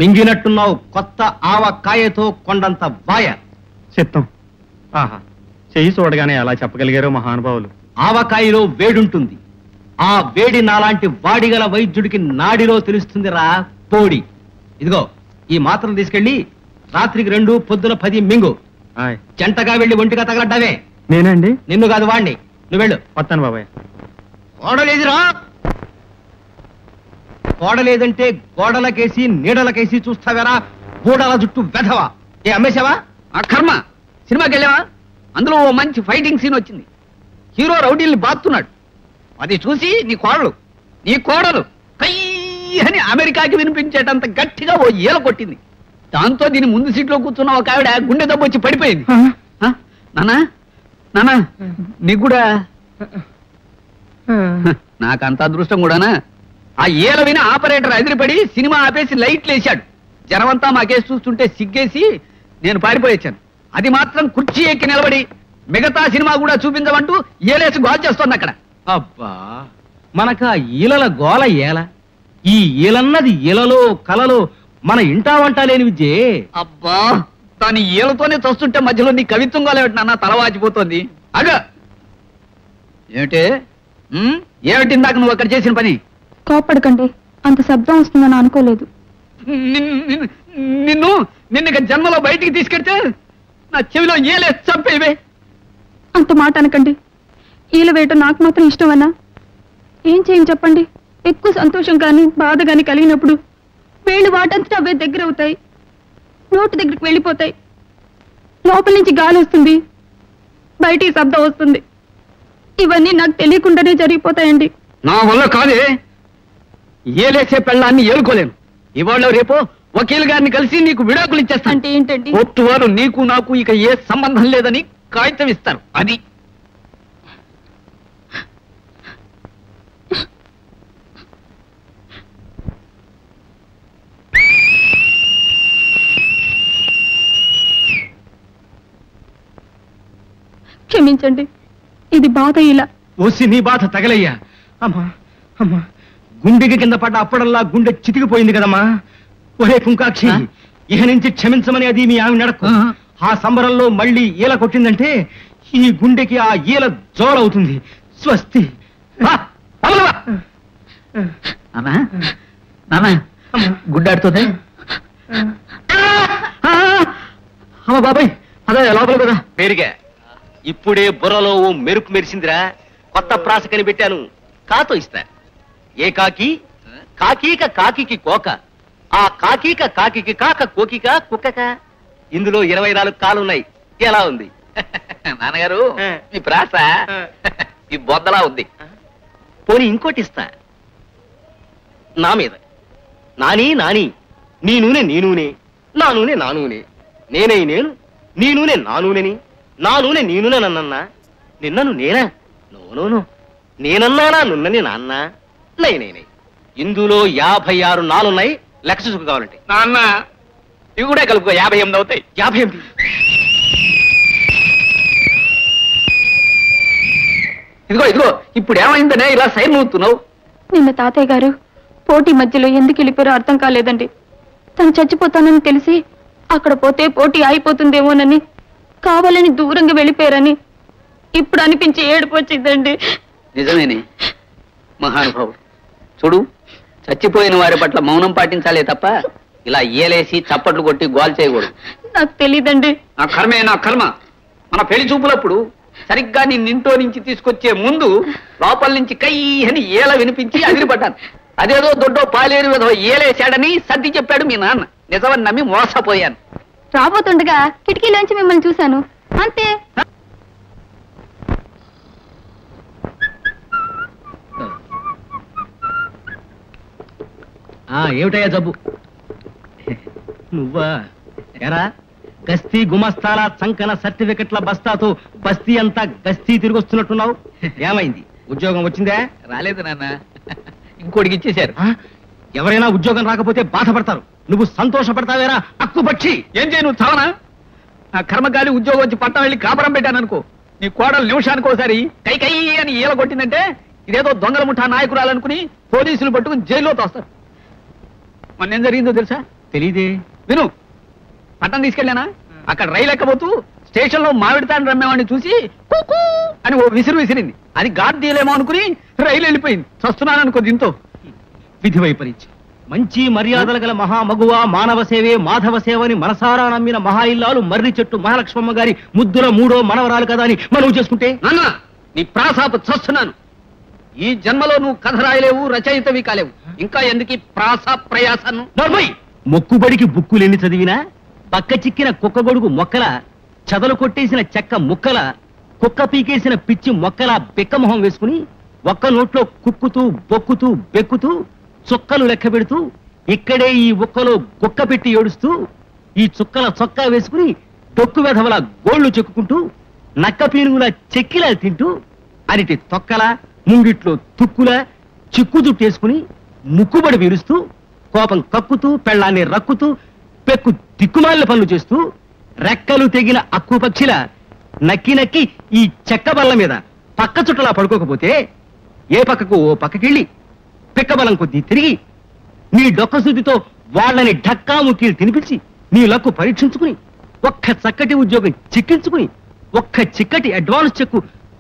మింగినట్టున్నావు కొత్త ఆవకాయతో కొండంత వాయ. చిత్తం. ఆహా, చెయ్యి చూడగానే అలా చెప్పగలిగారో మహానుభావులు. ఆవకాయలో వేడుంటుంది. ఆ వేడి నాలాంటి వాడిగల వైద్యుడికి నాడిలో తెలుస్తుందిరా పోడి. ఇదిగో ఈ మాత్రలు తీసుకెళ్లి రాత్రికి 2, పొద్దున 10 మింగు. జంటగా వెళ్లి ఒంటిగా తగలడ్డావే. నేనండి? నిన్ను కాదు వాణ్ణి. నువ్వు వెళ్ళు. వస్తాను బాబాయ్. కోడలేదురా. కోడలేదంటే గోడలకేసి నీడలకేసి చూస్తావేరా గూడల జుట్టు వెధవా. ఏ అమ్మేశావా? ఆ కర్మ. సినిమాకి వెళ్ళావా? అందులో ఓ మంచి ఫైటింగ్ సీన్ వచ్చింది. హీరో రౌడీల్ని బాతున్నాడు. అది చూసి నీ కోడలు కయ్యి అని అమెరికాకి వినిపించేటంత గట్టిగా ఓ ఈల కొట్టింది. దాంతో దీని ముందు సీట్లో కూర్చున్న ఒక ఆవిడ గుండె దెబ్బ వచ్చి పడిపోయింది. నానా నానా నీకు కూడా నాకంత అదృష్టం కూడానా? ఆ ఈల విని ఆపరేటర్ ఎదిరిపడి సినిమా ఆపేసి లైట్లు వేశాడు. జనమంతా మా కేసు చూస్తుంటే సిగ్గేసి నేను పారిపోయొచ్చాను. అది మాత్రం కుర్చీ ఎక్కి నిలబడి మిగతా సినిమా కూడా చూపించమంటూ ఏలేసి గోల్ చేస్తోంది అక్కడ. అబ్బా, మనకు ఆ ఈలల గోల ఏల. ఈ ఈలన్నది ఈలలో కలలో మన ఇంటా వంట లేని విద్యే. అబ్బా, దాని ఈలతోనే చూస్తుంటే మధ్యలో నీ కవిత్వం గోలేమిటి నాన్న? తలవాచిపోతోంది. అగ ఏమిటి ఏమిటి ఇందాక నువ్వు అక్కడ చేసిన పని? కోపడకండి, అంత శబ్దం వస్తుందని అనుకోలేదు. నిన్ను జన్మలో బయటికి తీసుకెళ్తే నా చెవిలో ఏలే చంపేవే. అంత మాట అనకండి. ఈల వేయటం నాకు మాత్రం ఇష్టమన్నా? ఏం చేయని చెప్పండి. ఎక్కువ సంతోషం కానీ బాధ కానీ కలిగినప్పుడు వేళ్ళు వాటంతటా అవే దగ్గర అవుతాయి, నోటి దగ్గరికి వెళ్ళిపోతాయి. లోపల నుంచి గాలి వస్తుంది, బయటికి శబ్దం వస్తుంది. ఇవన్నీ నాకు తెలియకుండానే జరిగిపోతాయండి. నా వల్ల కాదే. ఏలేసే పెళ్ళాన్ని ఏలుకోలేను. ఇవాళ రేపు వకీల్ గారిని కలిసి నీకు విడాకులు ఇచ్చేస్తాను. అంటే ఏంటండి? కోర్టు వారు నీకు నాకు ఇక ఏ సంబంధం లేదని కాగితం ఇస్తారు. అది క్షమించండి, ఇది బాధ. ఇలా ఓసి నీ బాధ తగలయ్యా. అమ్మా అమ్మా, గుండెకి కింద పడ్డ అప్పడల్లా గుండె చితికిపోయింది కదమ్మా. ఒరే కుంకాక్షి, ఇహ నుంచి క్షమించమని అది మీ ఆమె నడకు. ఆ సంబరంలో మళ్ళీ ఈల కొట్టిందంటే ఈ గుండెకి ఆ ఈల జోలవుతుంది. స్వస్తి. గుడ్డాడుతుంది. అమ్మ బాబాయ్, అదే లోపల కదా పెరిగా. ఇప్పుడే బుర్రలో ఓ మెరుపు మెరిసిందిరా. కొత్త ప్రాస కనిపెట్టాను, కాతో ఇస్తా. ఏ కాకి? కాకీక కాకి కోక. ఆ కాకీక కాకి కాక కోకిక కుక్కక. ఇందులో 24 కాలున్నాయి. ఎలా ఉంది నాన్నగారు మీ ప్రాస? ఈ బొద్దలా ఉంది. పోనీ ఇంకోటి ఇస్తా. నా మీద నాని నాని, నీ నూనె నీ నూనె, నా నూనె నా నూనె, నేనై నేను, నీ నూనె నా నూనెని, నా నూనె నీ నూనె నన్నన్నా, నిన్నను నేనా? నోనోను, నేనన్నానా నున్నని నాన్న? నై. ఇందులో 56 నాలున్నాయి. లెక్క చూసుకు కావాలంటే. నాన్న ఇవి కూడా కలుపుకో, 58 అవుతాయి. 58. ఇదిగో ఇప్పుడు ఏమైందనే ఇలా సైన్ అవుతున్నావు? నిన్న తాతయ్య గారు పోటీ మధ్యలో ఎందుకు వెళ్ళిపోయారో అర్థం కాలేదండి. తను చచ్చిపోతానని తెలిసి అక్కడ పోతే పోటీ అయిపోతుందేమోనని కావాలని దూరంగా వెళ్ళిపోయారని ఇప్పుడు అనిపించి ఏడుపు వచ్చిందండి. నిజమేనే మహానుభావుడు. చూడు, చచ్చిపోయిన వారి పట్ల మౌనం పాటించాలే తప్ప ఇలా ఏలేసి చప్పట్లు కొట్టి గోల్ చేయకూడదు. నాకు తెలీదండి. నా కర్మే నా కర్మ. మన పెళ్లి చూపులప్పుడు సరిగ్గా నిన్నింటో నుంచి తీసుకొచ్చే ముందు లోపల నుంచి కయ్యి అని ఏల వినిపించి అదిరిపడ్డాను. అదేదో దొడ్డో పాలేరు విధవ ఏలేశాడని సర్ది చెప్పాడు మీ నాన్న. నిజమని నమ్మి మోసపోయాను. రాబోతుండగా కిటికీలోంచి మిమ్మల్ని చూశాను, అంతే. ఏమిటయ్యా జబ్బు? నువ్వా? ఎరా గస్తీ గుమస్తాల చంకన సర్టిఫికెట్ల బస్తాతో బస్తీ అంతా గస్తీ తిరిగొస్తున్నట్టున్నావు. ఏమైంది? ఉద్యోగం వచ్చిందే? రాలేదు నాన్న, ఇంకోటికి ఇచ్చేశారు. ఎవరైనా ఉద్యోగం రాకపోతే బాధపడతారు, నువ్వు సంతోషపడతావేరా అక్కుపక్షి? ఏం చేయ నువ్వు చావనా? నా కర్మగాలి ఉద్యోగం వచ్చి పట్టం వెళ్ళి కాపురం పెట్టాననుకో, నీ కోడలు నిమిషానికి ఒకసారి కై కై అని ఈల కొట్టిందంటే ఇదేదో దొంగల ముఠా నాయకురాలనుకుని పోలీసులు పట్టుకుని జైల్లో తోస్తారు. మొన్న ఏం జరిగిందో తెలుసా? తెలీదే. విను, పట్టణం తీసుకెళ్ళానా, అక్కడ రైలు ఎక్కబోతూ స్టేషన్ లో మామిడి తాండ్ర రమ్మేవాడిని చూసి కుకూ అని ఓ విసిరింది. అది గాడ్ తీయలేమో అనుకుని రైలు వెళ్ళిపోయింది. చస్తున్నాననుకో దీంతో. విధి వైపరీత్యం. మంచి మర్యాదలు గల మహామగువ మానవ సేవే మాధవ సేవని మనసారా నమ్మిన మహా ఇల్లాలు మర్రి చెట్టు మహాలక్ష్మమ్మ గారి ముద్దుల మూడో మనవరాలు కదా అని మనవి చేసుకుంటే, నాన్న నీ ప్రాసాపు చస్తున్నాను. ఈ జన్మలో నువ్వు కథ రాయలేవు, రచయితవి కాలేవు. ఇంకా ఎందుకు ప్రాసా ప్రయాసను? మొక్కుబడికి బుక్కులెన్ని చదివినా పక్క చిక్కిన కుక్క గొడుగు మొక్కల, చదలు కొట్టేసిన చెక్క ముక్కల, కుక్క పీకేసిన పిచ్చి మొక్కల బిక్కమొహం వేసుకుని ఒక్క నోట్లో కుక్కుతూ బొక్కుతూ బెక్కుతూ చుక్కలు లెక్క పెడుతూ ఇక్కడే ఈ ఒక్కలో కుక్క పెట్టి ఏడుస్తూ ఈ చుక్కల చొక్కా వేసుకుని డొక్కు వెధవల గోళ్లు చెక్కుకుంటూ నక్క పీనుగుల చెక్కిలా తింటూ అనిటి తొక్కల ముంగిట్లో తుక్కుల చిక్కు జుట్టేసుకుని ముక్కుబడి విరుస్తూ కోపం కక్కుతూ పెళ్ళాన్ని రక్కుతూ పెక్కు దిక్కుమాలిన పనులు చేస్తూ రెక్కలు తెగిన అక్కు పక్షిల నక్కి నక్కి ఈ చెక్క బల్ల మీద పక్క చుట్టలా పడుకోకపోతే ఏ పక్కకు ఓ పక్కకెళ్ళి పిక్కబలం కొద్దీ తిరిగి నీ డొక్కశుద్ధితో వాళ్ళని ఢక్కా ముక్కీలు తినిపించి నీ లక్కు పరీక్షించుకుని ఒక్క చక్కటి ఉద్యోగం చిక్కించుకుని ఒక్క చిక్కటి అడ్వాన్స్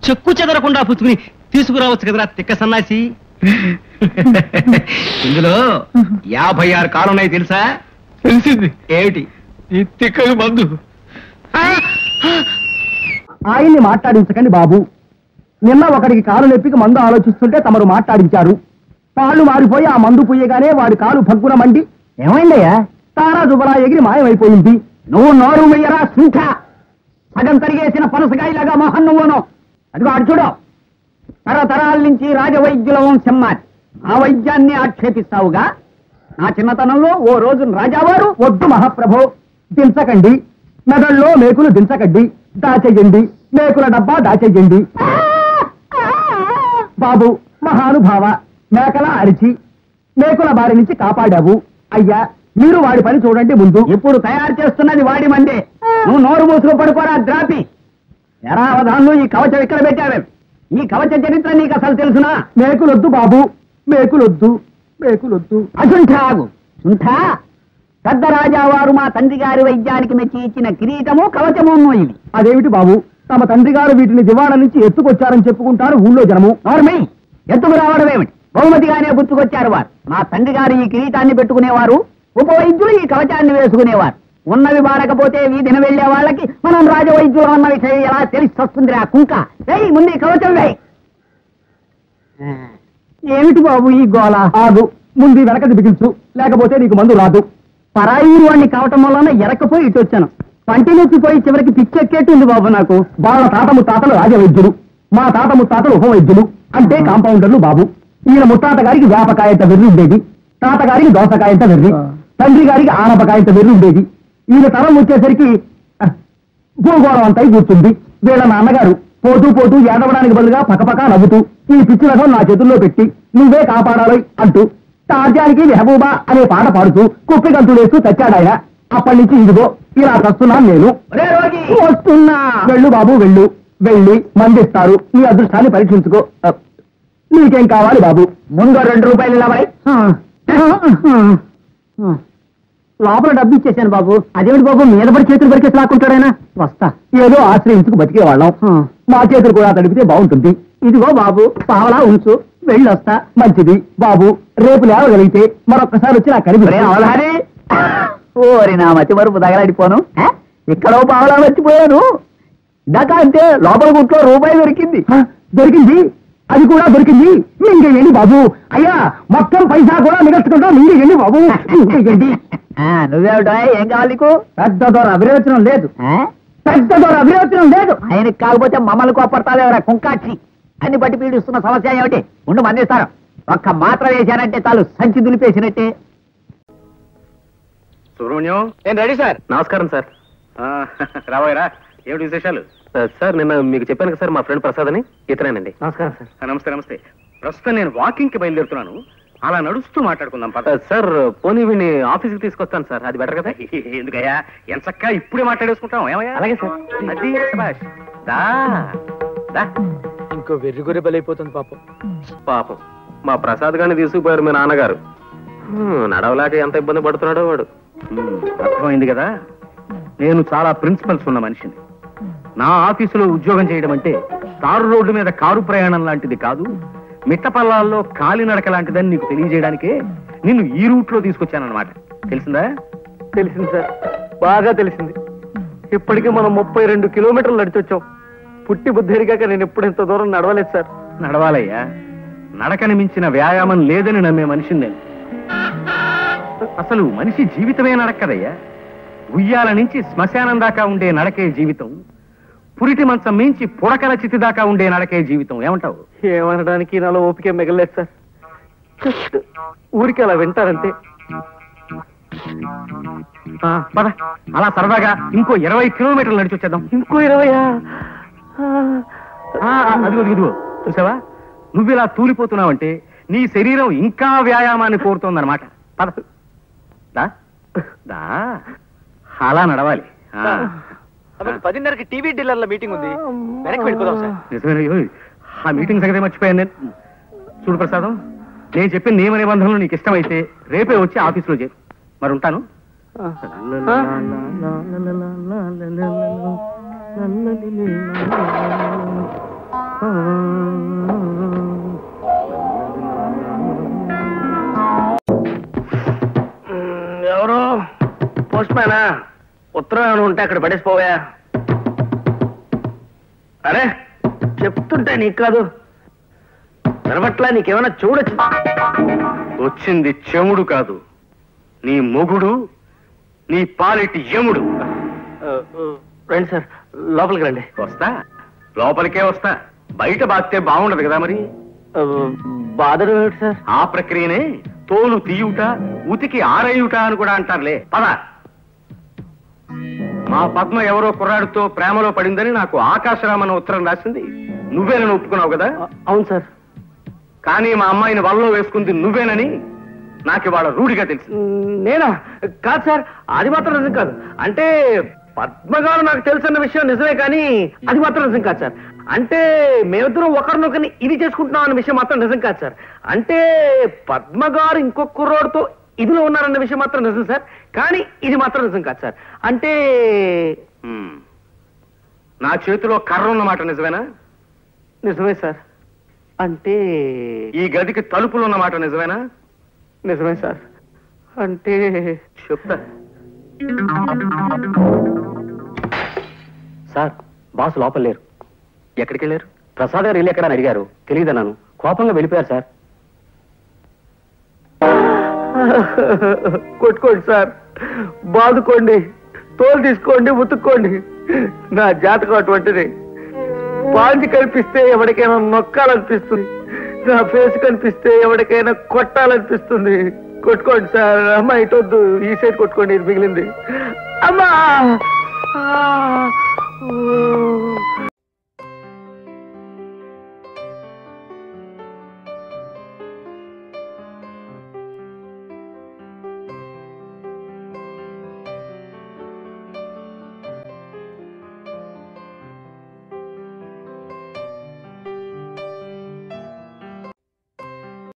చెక్కు చెదరకుండా పుచ్చుకుని తీసుకురావచ్చు కదరా తిక్క సన్నాసి. ఇందులో 56 కాలున్నాయి తెలుసా? తెలిసింది. ఏమిటి? ఈ తిక్కలు మందు. ఆయన్ని మాట్లాడించకండి బాబు. నిన్న ఒకడికి కాలు నొప్పికి మందు ఆలోచిస్తుంటే తమరు మాట్లాడించారు. కాళ్ళు మారిపోయి ఆ మందు పుయ్యగానే వాడి కాలు భగ్గున మండి ఏమైందయ్యా తారా దుబలా ఎగిరి మాయమైపోయింది. నువ్వు నోరు వెయ్యరా సుంఠ, సగం తరిగేసిన పనసకాయలాగా మోహన్ నువ్వును. అదిగో అటు చూడు, తరతరాల నుంచి రాజవైద్యుల వంశం మాది. ఆ వైద్యాన్ని ఆక్షేపిస్తావుగా. నా చిన్నతనంలో ఓ రోజు రాజావారు, వద్దు మహాప్రభు, దించకండి, మెదళ్ళలో మేకులు దించకండి, దాచేయండి, మేకుల డబ్బా దాచేయండి. బాబు మహానుభావ, మేకల అరిచి మేకుల బారి నుంచి కాపాడావు. అయ్యా మీరు వాడి పని చూడండి ముందు. ఇప్పుడు తయారు చేస్తున్నది వాడి మందే. నువ్వు నోరు మూసుకు పడుకోరా ద్రాపి. ఎరా అవధాన్లు, ఈ కవచం ఇక్కడ పెట్టావే. ఈ కవచ చరిత్ర నీకు అసలు తెలుసునా? మేకులొద్దు బాబు, మేకులొద్దు, మేకులొద్దు. అసుంఠాగు సుంఠ, పెద్ద రాజావారు మా తండ్రి గారి వైద్యానికి మెచ్చి ఇచ్చిన కిరీటము కవచము ఇవి. అదేమిటి బాబు, తమ తండ్రి గారు వీటిని దివాణా నుంచి ఎత్తుకొచ్చారని చెప్పుకుంటారు ఊళ్ళో జనము. నోర్మై, ఎత్తుకు రావడం ఏమిటి? బహుమతిగానే గుర్తుకొచ్చారు వారు. మా తండ్రి గారు ఈ కిరీటాన్ని పెట్టుకునేవారు, ఉపవైద్యులు ఈ కవచాన్ని వేసుకునేవారు. ఉన్నవి బారకపోతే వీధిన వెళ్లే వాళ్ళకి మనం రాజవైద్యులు అన్న విషయం ఎలా తెలిసి వస్తుంది? రా కుంక, వేయి ముందు కవచం వేయి. ఏమిటి బాబు ఈ గోళ? ఆగు, ముందు వెనకది బిగించు, లేకపోతే నీకు మందు రాదు. పరాయి వాడిని కావటం వలన ఎరకపోయి ఇటు వచ్చాను. పంటి నొప్పిపోయి చివరికి పిచ్చెక్కేట్టుంది బాబు నాకు. వాళ్ళ తాత ముత్తాతలు రాజవైద్యులు, మా తాత ముత్తాతలు ఉపవైద్యులు, అంటే కాంపౌండర్లు బాబు. ఈయన ముత్తాత గారికి వేపకాయంత వెర్రి ఉండేది, తాతగారికి దోసకాయంత వెర్రి, తండ్రి గారికి ఆనపకాయంత వెర్రి ఉండేది. ఈయన తరం వచ్చేసరికి భూగోళం అంతా కూర్చుంది. వీళ్ళ నాన్నగారు పోతూ పోతూ ఏడవడానికి బదులుగా పకపకా నవ్వుతూ ఈ పిచ్చి రథం నా చేతుల్లో పెట్టి నువ్వే కాపాడాలి అంటూ తాజానికి మెహబూబా అనే పాట పాడుతూ కుప్పి గంతులేస్తూ చచ్చాడాయన. అప్పటి నుంచి ఇదిగో ఇలా చస్తున్నాను నేను. వస్తున్నా. వెళ్ళు బాబు, వెళ్ళు. వెళ్ళి మందిస్తారు, నీ అదృష్టాన్ని పరీక్షించుకో. నీకేం కావాలి బాబు? ముందు 2 రూపాయలు ఇలా బాయ్. లోపల డబ్బు ఇచ్చేశాను బాబు. అదేమిటి బాబు మీద పడి చేతులు పరికేసి లాక్కుంటాడైనా? వస్తా, ఏదో ఆశ్రయించుకు బతికే వాళ్ళం. మా చేతులు కూడా తడిపితే బాగుంటుంది. ఇదిగో బాబు, పావలా ఉంచు, వెళ్ళొస్తా. మంచిది బాబు, రేపు లేవగలిగితే మరొక్కసారి వచ్చి నాకు కనిపి. ఓరి నా మతి వరకు తగలాడిపోను. ఇక్కడో పావలా మర్చిపోయాను. దాకా అంటే లోపల గుట్లో రూపాయి దొరికింది. దొరికింది, అది కూడా దొరికింది. మింగేయండి బాబు. అయ్యా మొత్తం పైసా కూడా మిగల్చుకుంటాం, మింగేయండి బాబు, మింగేయండి. నువ్వేమిటా, ఏం కావాలి నీకు? పెద్ద దొర అభిరోచనం లేదు, పెద్ద దొర అభిరోచనం లేదు. ఆయనకి కాకపోతే మమ్మల్ని కోపడతాలేవరా కుంకాక్షి. అన్ని బట్టి పీడిస్తున్న సమస్య ఏమిటి? ఉండు మందిస్తారు. ఒక్క మాత్ర వేశానంటే చాలు, సంచి దులిపేసినట్టే. సుబ్రహ్మణ్యం, నేను రెడీ సార్. నమస్కారం సార్. రాబోయరా, ఏమిటి విశేషాలు? సార్ నిన్న మీకు చెప్పాను కదా సార్, మా ఫ్రెండ్ ప్రసాద్ అని, ఇతనేనండి. నమస్కారం సార్. నమస్తే నమస్తే. ప్రస్తుతం నేను వాకింగ్ కి బయలుదేరుతున్నాను, అలా నడుస్తూ మాట్లాడుకుందాం పద. సార్ పోనీ వీడిని ఆఫీస్కి తీసుకొస్తాను సార్, అది బెటర్ కదా? ఎందుకయ్యా, ఎంత చక్కగా ఇప్పుడే మాట్లాడేసుకుంటాం. ఏమయ్యా? అలాగే సార్. అది శభాష్. దా దా. ఇంకో వెర్రి గొర్రె బలైపోతుంది పాపం. పాపం మా ప్రసాద్ గారిని తీసుకుపోయారు మీ నాన్నగారు. నడవలేక ఎంత ఇబ్బంది పడుతున్నాడో వాడు. అర్థమైంది కదా, నేను చాలా ప్రిన్సిపల్స్ ఉన్న మనిషిని. నా ఆఫీసులో ఉద్యోగం చేయడం అంటే తారు రోడ్డు మీద కారు ప్రయాణం లాంటిది కాదు, మిట్టపల్లాల్లో కాలినడక లాంటిదని నీకు తెలియజేయడానికే నిన్ను ఈ రూట్ లో తీసుకొచ్చానన్నమాట. తెలిసిందా? తెలిసింది సార్, బాగా తెలిసింది. ఇప్పటికీ మనం 32 కిలోమీటర్లు నడిచొచ్చాం. పుట్టి బుద్ధి ఎరిగాక నేను ఎప్పుడు ఇంత దూరం నడవలేదు సార్. నడవాలయ్యా, నడకని మించిన వ్యాయామం లేదని నమ్మే మనిషిని నేను. అసలు మనిషి జీవితమే నడక్కదయ్యా. ఉయ్యాల నుంచి శ్మశానం దాకా ఉండే నడకే జీవితం, పురిటి మంచం మించి పుడకల చితి దాకా ఉండే నడకే జీవితం. ఏమంటావు? ఏమనడానికి నాలో ఓపిక మిగలేదు సార్. జస్ట్ ఊరికి అలా వింటారంతే. పద, అలా సరదాగా ఇంకో 20 కిలోమీటర్లు నడిచి వచ్చేద్దాం. ఇంకో 20? అదిగో చూసావా, నువ్వు ఇలా తూలిపోతున్నావంటే నీ శరీరం ఇంకా వ్యాయామాన్ని కోరుతోందన్నమాట. పద, దా దా, అలా నడవాలి. 10:30కి టీవీ డీలర్ల మీటింగ్ ఉంది, వెనక్కి వెళ్ళిపోదాం సార్. నిజమే, ఆ మీటింగ్ సంగతి మర్చిపోయాను నేను. చూడు ప్రసాదం, నేను చెప్పిన నియమ నిబంధనలు నీకు ఇష్టమైతే రేపే వచ్చి ఆఫీసులో చేరు. మరి ఉంటాను. ఎవరు? పోస్ట్ మ్యానా? ఉత్తరం ఏమైనా ఉంటే అక్కడ పడేసిపోయా. అరే చెప్తుంటే నీకు కాదు వినబట్లా, నీకేమైనా చూడొచ్చు. వచ్చింది చెముడు కాదు, నీ మొగుడు, నీ పాలిటి యముడు. రండి సార్, లోపలికి రండి. వస్తా, లోపలికే వస్తా. బయట బాగితే బాగుండదు కదా మరి. బాధలు ఏమిటి సార్? ఆ ప్రక్రియనే తోలు తీయుట, ఉతికి ఆరేయుట అని కూడా అంటారులే. పద. మా పద్మ ఎవరో కుర్రాడితో ప్రేమలో పడిందని నాకు ఆకాశరామన్న ఉత్తరం రాసింది నువ్వేనని ఒప్పుకున్నావు కదా? అవును సార్. కానీ మా అమ్మాయిని వల్లో వేసుకుంది నువ్వేనని నాకు ఇవాళ రూఢిగా తెలిసి. నేనా? కాదు సార్, అది మాత్రం నిజం కాదు. అంటే పద్మ గారు నాకు తెలుసన్న విషయం నిజమే, కానీ అది మాత్రం నిజం కాదు సార్. అంటే మేమిద్దరం ఒకరినొకరిని ఇది చేసుకుంటున్నాం అన్న విషయం మాత్రం నిజం కాదు సార్. అంటే పద్మ గారు ఇంకొక కుర్రోడితో ఇదిలో ఉన్నారన్న విషయం మాత్రం నిజం సార్, కానీ ఇది మాత్రం నిజం కాదు సార్. అంటే నా చేతిలో కర్ర ఉన్నమాట నిజమేనా? నిజమే సార్. అంటే ఈ గదికి తలుపులు ఉన్నమాట నిజమేనా? నిజమే సార్. అంటే చెప్తా. సార్, బాస్ లోపల లేరు. ఎక్కడికి వెళ్ళారు? ప్రసాద్ గారు ఇల్లు ఎక్కడ అని అడిగారు, తెలియదన్నాను. కోపంగా వెళ్ళిపోయారు సార్. కొట్టుకోండి సార్, బాదుకోండి, తోలు తీసుకోండి, ఉతుక్కోండి. నా జాతకం అటువంటిది. పాంచి కనిపిస్తే ఎవరికైనా నొక్కాలనిపిస్తుంది, నా ఫేస్ కనిపిస్తే ఎవరికైనా కొట్టాలనిపిస్తుంది. కొట్టుకోండి సార్. అమ్మా ఇటొద్దు, ఈ సైడ్ కొట్టుకోండి, ఇది మిగిలింది. అమ్మా